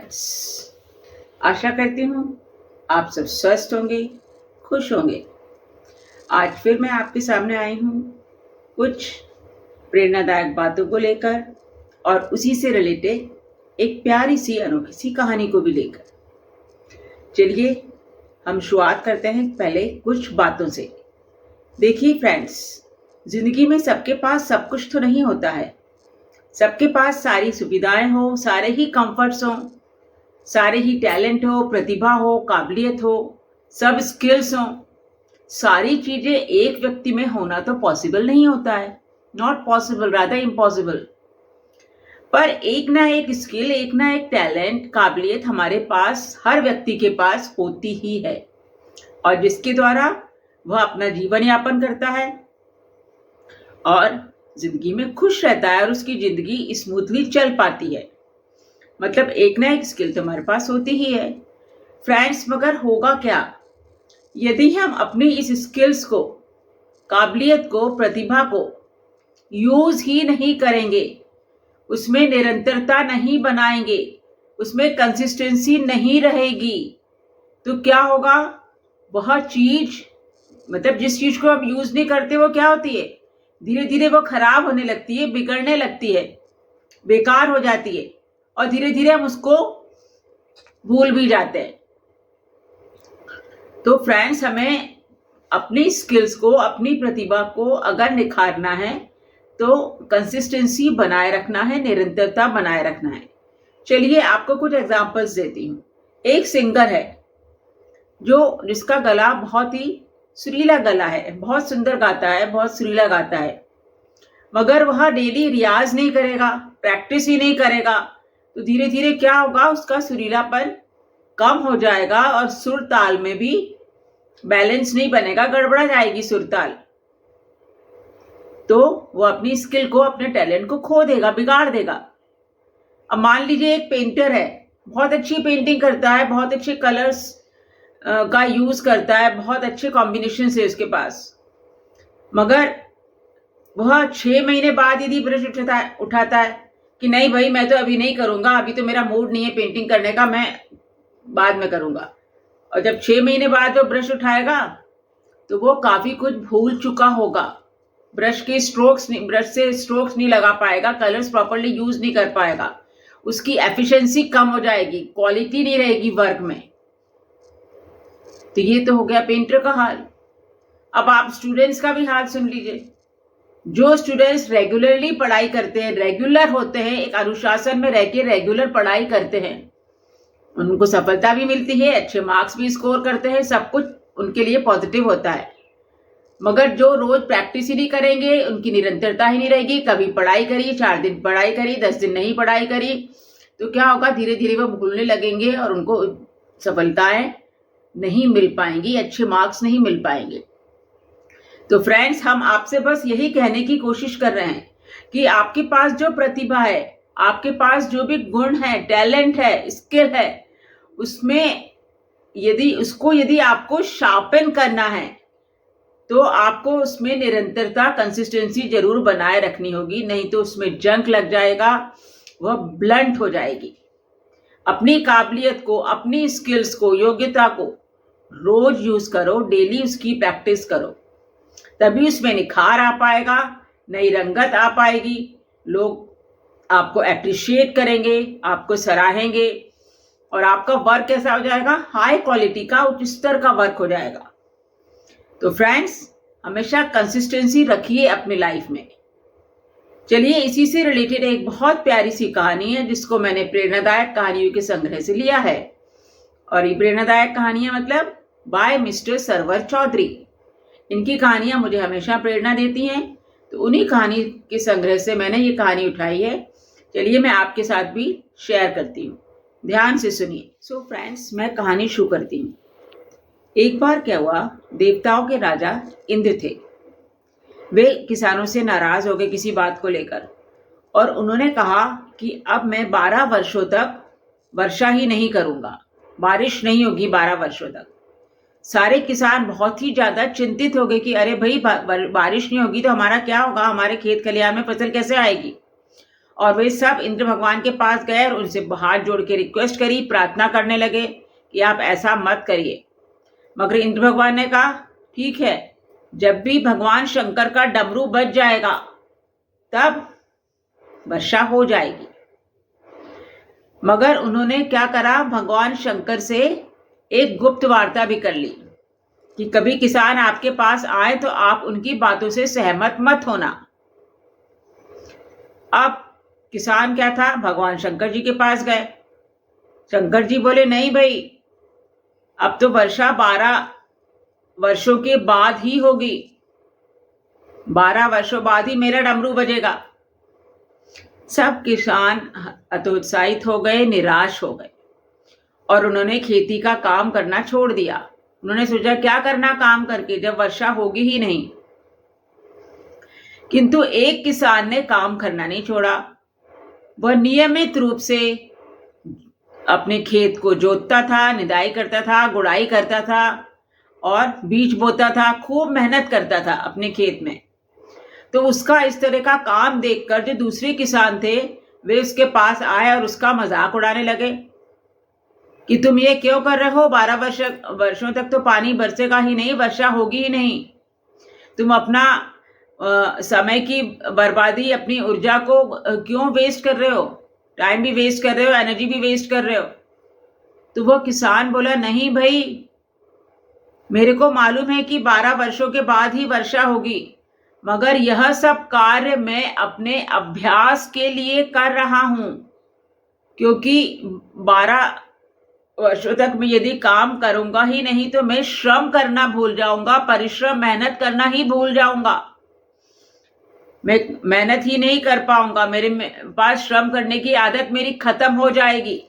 Friends, आशा करती हूँ आप सब स्वस्थ होंगे, खुश होंगे। आज फिर मैं आपके सामने आई हूँ कुछ प्रेरणादायक बातों को लेकर और उसी से रिलेटेड एक प्यारी सी अनोखी सी कहानी को भी लेकर। चलिए हम शुरुआत करते हैं पहले कुछ बातों से। देखिए फ्रेंड्स, जिंदगी में सबके पास सब कुछ तो नहीं होता है। सबके पास सारी सुविधाएं हो, सारे ही कंफर्ट्स हो, सारे ही टैलेंट हो, प्रतिभा हो, काबिलियत हो, सब स्किल्स हो। सारी चीजें एक व्यक्ति में होना तो पॉसिबल नहीं होता है, नॉट पॉसिबल, रादर इम्पॉसिबल। पर एक ना एक स्किल, एक ना एक टैलेंट, काबिलियत हमारे पास, हर व्यक्ति के पास होती ही है, और जिसके द्वारा वह अपना जीवन यापन करता है और जिंदगी में खुश रहता है और उसकी जिंदगी स्मूथली चल पाती है। मतलब एक ना एक स्किल तो हमारे पास होती ही है फ्रेंड्स। मगर होगा क्या यदि हम अपनी इस स्किल्स को, काबिलियत को, प्रतिभा को यूज ही नहीं करेंगे, उसमें निरंतरता नहीं बनाएंगे, उसमें कंसिस्टेंसी नहीं रहेगी, तो क्या होगा? वह चीज, मतलब जिस चीज को आप यूज नहीं करते वो क्या होती है? धीरे धीरे वो खराब होने लगती है, बिगड़ने लगती है, बेकार हो जाती है, और धीरे धीरे हम उसको भूल भी जाते हैं। तो फ्रेंड्स, हमें अपनी स्किल्स को, अपनी प्रतिभा को अगर निखारना है तो कंसिस्टेंसी बनाए रखना है, निरंतरता बनाए रखना है। चलिए आपको कुछ एग्जांपल्स देती हूँ। एक सिंगर है जिसका गला बहुत ही सुरीला गला है, बहुत सुंदर गाता है, बहुत सुरीला गाता है, मगर वह डेली रियाज नहीं करेगा, प्रैक्टिस ही नहीं करेगा, तो धीरे धीरे क्या होगा? उसका सुरीलापन कम हो जाएगा और सुर ताल में भी बैलेंस नहीं बनेगा, गड़बड़ा जाएगी सुर ताल। तो वो अपनी स्किल को, अपने टैलेंट को खो देगा, बिगाड़ देगा। अब मान लीजिए एक पेंटर है, बहुत अच्छी पेंटिंग करता है, बहुत अच्छे कलर्स का यूज करता है, बहुत अच्छे कॉम्बिनेशन है उसके पास, मगर वह 6 महीने बाद यदि ब्रश उठाता है कि नहीं भाई मैं तो अभी नहीं करूंगा, अभी तो मेरा मूड नहीं है पेंटिंग करने का, मैं बाद में करूंगा, और जब 6 महीने बाद वो ब्रश उठाएगा तो वो काफी कुछ भूल चुका होगा। ब्रश से स्ट्रोक्स नहीं लगा पाएगा, कलर्स प्रॉपर्ली यूज नहीं कर पाएगा, उसकी एफिशिएंसी कम हो जाएगी, क्वालिटी नहीं रहेगी वर्क में। तो ये तो हो गया पेंटर का हाल। अब आप स्टूडेंट्स का भी हाल सुन लीजिए। जो स्टूडेंट्स रेगुलरली पढ़ाई करते हैं, रेगुलर होते हैं, एक अनुशासन में रह के रेगुलर पढ़ाई करते हैं, उनको सफलता भी मिलती है, अच्छे मार्क्स भी स्कोर करते हैं, सब कुछ उनके लिए पॉजिटिव होता है। मगर जो रोज प्रैक्टिस ही नहीं करेंगे, उनकी निरंतरता ही नहीं रहेगी, कभी पढ़ाई करी, 4 दिन पढ़ाई करी, 10 दिन नहीं पढ़ाई करी, तो क्या होगा? धीरे धीरे वो भूलने लगेंगे और उनको सफलताएं नहीं मिल पाएंगी, अच्छे मार्क्स नहीं मिल पाएंगे। तो फ्रेंड्स, हम आपसे बस यही कहने की कोशिश कर रहे हैं कि आपके पास जो प्रतिभा है, आपके पास जो भी गुण है, टैलेंट है, स्किल है, उसमें यदि आपको शार्पन करना है तो आपको उसमें निरंतरता, कंसिस्टेंसी जरूर बनाए रखनी होगी, नहीं तो उसमें जंक लग जाएगा, वह ब्लंट हो जाएगी। अपनी काबिलियत को, अपनी स्किल्स को, योग्यता को रोज यूज करो, डेली उसकी प्रैक्टिस करो, तभी उसमें निखार आ पाएगा, नई रंगत आ पाएगी, लोग आपको एप्रिशिएट करेंगे, आपको सराहेंगे, और आपका वर्क कैसा हो जाएगा? हाई क्वालिटी का, उच्च स्तर का वर्क हो जाएगा। तो फ्रेंड्स, हमेशा कंसिस्टेंसी रखिए अपनी लाइफ में। चलिए इसी से रिलेटेड एक बहुत प्यारी सी कहानी है जिसको मैंने प्रेरणादायक कहानियों के संग्रह से लिया है, और ये प्रेरणादायक कहानियां मतलब बाय मिस्टर सरवर चौधरी। इनकी कहानियां मुझे हमेशा प्रेरणा देती हैं, तो उन्हीं कहानी के संग्रह से मैंने ये कहानी उठाई है। चलिए मैं आपके साथ भी शेयर करती हूँ, ध्यान से सुनिए। सो फ्रेंड्स, मैं कहानी शुरू करती हूँ। एक बार क्या हुआ, देवताओं के राजा इंद्र थे। वे किसानों से नाराज हो गए किसी बात को लेकर, और उन्होंने कहा कि अब मैं 12 वर्षों तक वर्षा ही नहीं करूंगा, बारिश नहीं होगी 12 वर्षों तक। सारे किसान बहुत ही ज्यादा चिंतित हो गए कि अरे भाई बारिश नहीं होगी तो हमारा क्या होगा, हमारे खेत खलिहान में फसल कैसे आएगी। और वे सब इंद्र भगवान के पास गए और उनसे हाथ जोड़ के रिक्वेस्ट करी, प्रार्थना करने लगे कि आप ऐसा मत करिए। मगर इंद्र भगवान ने कहा ठीक है, जब भी भगवान शंकर का डमरू बज जाएगा तब वर्षा हो जाएगी। मगर उन्होंने क्या करा, भगवान शंकर से एक गुप्त वार्ता भी कर ली कि कभी किसान आपके पास आए तो आप उनकी बातों से सहमत मत होना। अब किसान क्या था, भगवान शंकर जी के पास गए। शंकर जी बोले नहीं भाई, अब तो वर्षा 12 वर्षों के बाद ही होगी, 12 वर्षों बाद ही मेरा डमरू बजेगा। सब किसान हतोत्साहित हो गए, निराश हो गए और उन्होंने खेती का काम करना छोड़ दिया। उन्होंने सोचा क्या करना काम करके जब वर्षा होगी ही नहीं। किंतु एक किसान ने काम करना नहीं छोड़ा। वह नियमित रूप से अपने खेत को जोतता था, निदाई करता था, गुड़ाई करता था और बीज बोता था, खूब मेहनत करता था अपने खेत में। तो उसका इस तरह का काम देखकर जो दूसरे किसान थे वे उसके पास आए और उसका मजाक उड़ाने लगे कि तुम ये क्यों कर रहे हो, 12 वर्षों तक तो पानी बरसेगा ही नहीं, वर्षा होगी ही नहीं। तुम अपना समय की बर्बादी, अपनी ऊर्जा को क्यों वेस्ट कर रहे हो, टाइम भी वेस्ट कर रहे हो, एनर्जी भी वेस्ट कर रहे हो। तो वो किसान बोला नहीं भाई, मेरे को मालूम है कि 12 वर्षों के बाद ही वर्षा होगी, मगर यह सब कार्य मैं अपने अभ्यास के लिए कर रहा हूं, क्योंकि 12 वर्षों तक मैं यदि काम करूंगा ही नहीं तो मैं श्रम करना भूल जाऊंगा, परिश्रम मेहनत करना ही भूल जाऊंगा, मैं मेहनत ही नहीं कर पाऊंगा, मेरे पास श्रम करने की आदत मेरी खत्म हो जाएगी।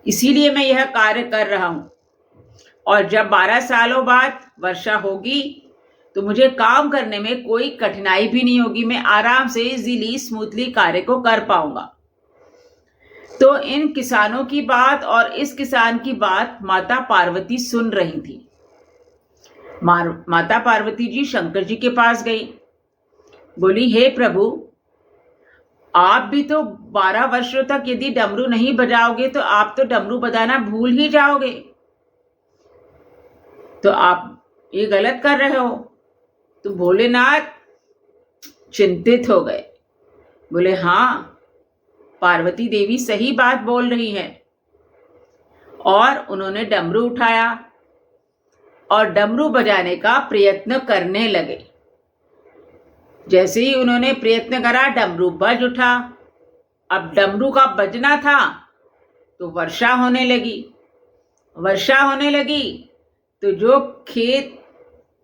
इसीलिए मैं यह कार्य कर रहा हूं और जब 12 सालों बाद वर्षा होगी तो मुझे काम करने में कोई कठिनाई भी नहीं होगी, मैं आराम से इजीली स्मूथली कार्य को कर पाऊंगा। तो इन किसानों की बात और इस किसान की बात माता पार्वती सुन रही थी। माता पार्वती जी शंकर जी के पास गई, बोली हे प्रभु, आप भी तो 12 वर्षों तक यदि डमरू नहीं बजाओगे तो आप तो डमरू बजाना भूल ही जाओगे, तो आप ये गलत कर रहे हो। तो भोलेनाथ चिंतित हो गए, बोले हाँ, पार्वती देवी सही बात बोल रही है। और उन्होंने डमरू उठाया और डमरू बजाने का प्रयत्न करने लगे। जैसे ही उन्होंने प्रयत्न करा डमरू बज उठा। अब डमरू का बजना था तो वर्षा होने लगी। वर्षा होने लगी तो जो खेत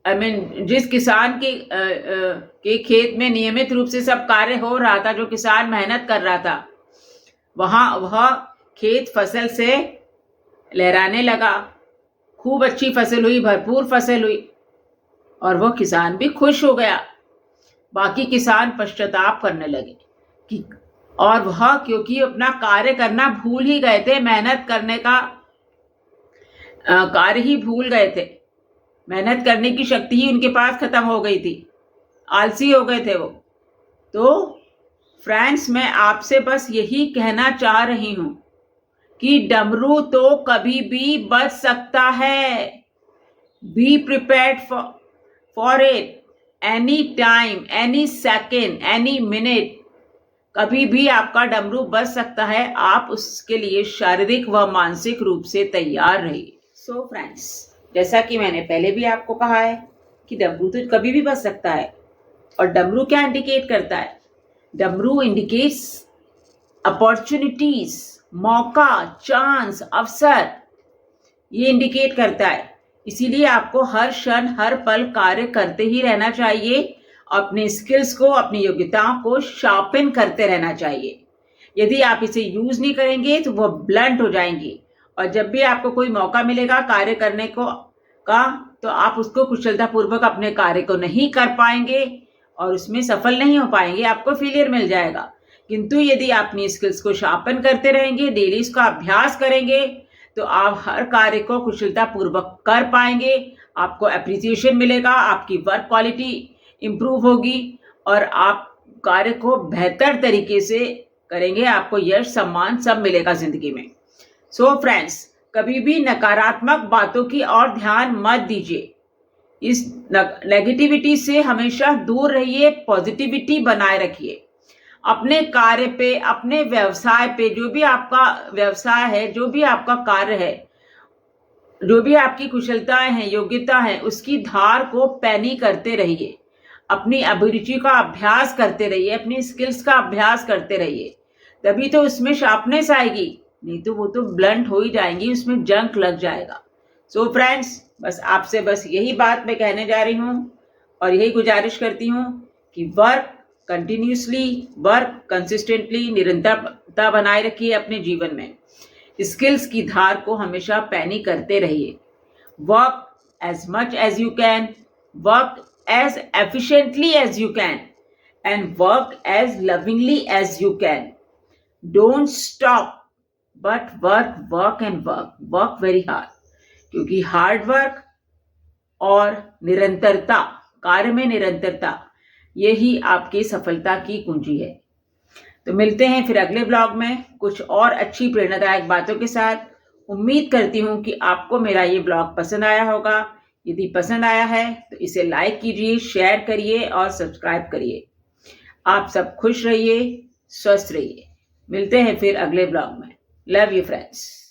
जिस किसान के खेत में नियमित रूप से सब कार्य हो रहा था, जो किसान मेहनत कर रहा था, वह खेत फसल से लहराने लगा। खूब अच्छी फसल हुई, भरपूर फसल हुई और वह किसान भी खुश हो गया। बाकी किसान पश्चाताप करने लगे कि और वह क्योंकि अपना कार्य करना भूल ही गए थे, मेहनत करने का कार्य ही भूल गए थे, मेहनत करने की शक्ति ही उनके पास खत्म हो गई थी, आलसी हो गए थे वो। तो फ्रेंड्स, मैं आपसे बस यही कहना चाह रही हूं कि डमरू तो कभी भी बज सकता है। Be prepared for it any time, any second, any minute. कभी भी आपका डमरू बज सकता है, आप उसके लिए शारीरिक व मानसिक रूप से तैयार रहिए। सो फ्रेंड्स, जैसा कि मैंने पहले भी आपको कहा है कि डमरू तो कभी भी बज सकता है। और डमरू क्या इंडिकेट करता है? डमरू इंडिकेट्स अपॉर्चुनिटीज, मौका, चांस, अवसर, ये इंडिकेट करता है। इसीलिए आपको हर क्षण हर पल कार्य करते ही रहना चाहिए, अपने स्किल्स को, अपनी योग्यताओं को शार्पन करते रहना चाहिए। यदि आप इसे यूज नहीं करेंगे तो वह ब्लंट हो जाएंगी और जब भी आपको कोई मौका मिलेगा कार्य करने को तो आप उसको कुशलतापूर्वक अपने कार्य को नहीं कर पाएंगे और उसमें सफल नहीं हो पाएंगे, आपको फेलियर मिल जाएगा। किंतु यदि आप अपनी स्किल्स को शार्पन करते रहेंगे, डेली इसका अभ्यास करेंगे, तो आप हर कार्य को कुशलतापूर्वक कर पाएंगे, आपको एप्रिसिएशन मिलेगा, आपकी वर्क क्वालिटी इंप्रूव होगी और आप कार्य को बेहतर तरीके से करेंगे, आपको यश सम्मान सब मिलेगा जिंदगी में। सो फ्रेंड्स, कभी भी नकारात्मक बातों की ओर ध्यान मत दीजिए। इस नेगेटिविटी से हमेशा दूर रहिए, पॉजिटिविटी बनाए रखिए। अपने कार्य पे, अपने व्यवसाय पे, जो भी आपका व्यवसाय है, जो भी आपका कार्य है, जो भी आपकी कुशलताएं हैं, योग्यता है, उसकी धार को पैनी करते रहिए। अपनी अभिरुचि का अभ्यास करते रहिए, अपनी स्किल्स का अभ्यास करते रहिए, तभी तो उसमें शार्पनेस आएगी, नहीं तो वो तो ब्लंट हो ही जाएंगी, उसमें जंक लग जाएगा। सो फ्रेंड्स, बस आपसे बस यही बात मैं कहने जा रही हूँ और यही गुजारिश करती हूँ कि वर्क कंटिन्यूसली, वर्क कंसिस्टेंटली, निरंतरता बनाए रखिए अपने जीवन में। स्किल्स की धार को हमेशा पैनी करते रहिए। Work as much as you can, work as efficiently as you can, and work as lovingly as you can. Don't stop, but work and work very hard. क्योंकि हार्ड वर्क और निरंतरता, कार्य में निरंतरता, यही आपकी सफलता की कुंजी है। तो मिलते हैं फिर अगले ब्लॉग में कुछ और अच्छी प्रेरणादायक बातों के साथ। उम्मीद करती हूँ कि आपको मेरा ये ब्लॉग पसंद आया होगा। यदि पसंद आया है तो इसे लाइक कीजिए, शेयर करिए और सब्सक्राइब करिए। आप सब खुश रहिए, स्वस्थ रहिए। मिलते हैं फिर अगले ब्लॉग में। Love you friends.